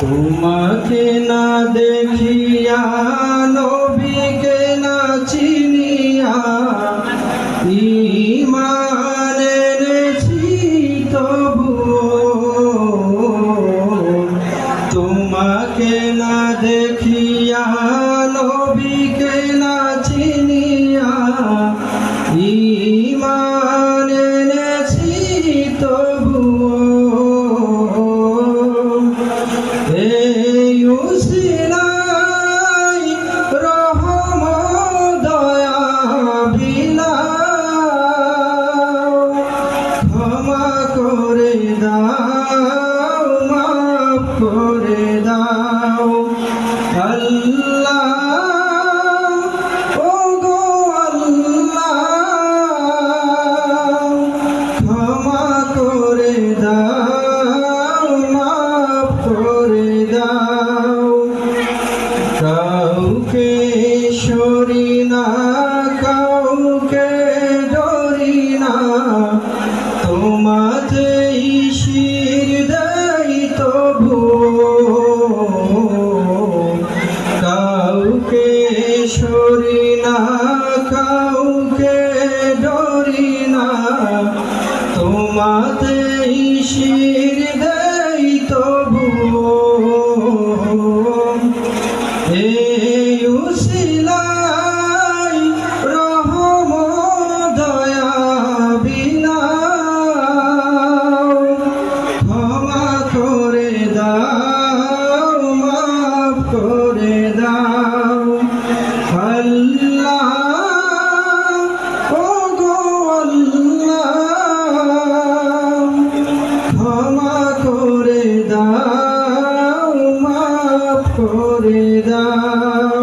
তোমাকে না দেখিয়া নবীকে না চিনিয়া ঈমান এনেছি তবুও তোমাকে না দেখিয়া নবীকে না চিনিয়া ঈমান এনেছি তবুও এই উসিলায় রহম দয়া বিলাও ক্ষমা করে দাও মাফ করে দাও আল্লাহ ও গো আল্লাহ ক্ষমা করে দাও মাফ করে দাও কাউকে সরি না কাউকে ডরি না তোমাতেই শির দেই তবুও কাউকে সরি না কাউকে ডরি না তোমাতেই শির দেই তবুও এই উসিলায় রহম দয়া বিলাও ক্ষমা করে দাও মাফ করে দাও আল্লাহ ও গো আল্লাহ ক্ষমা করে দাও মাফ করে দাও।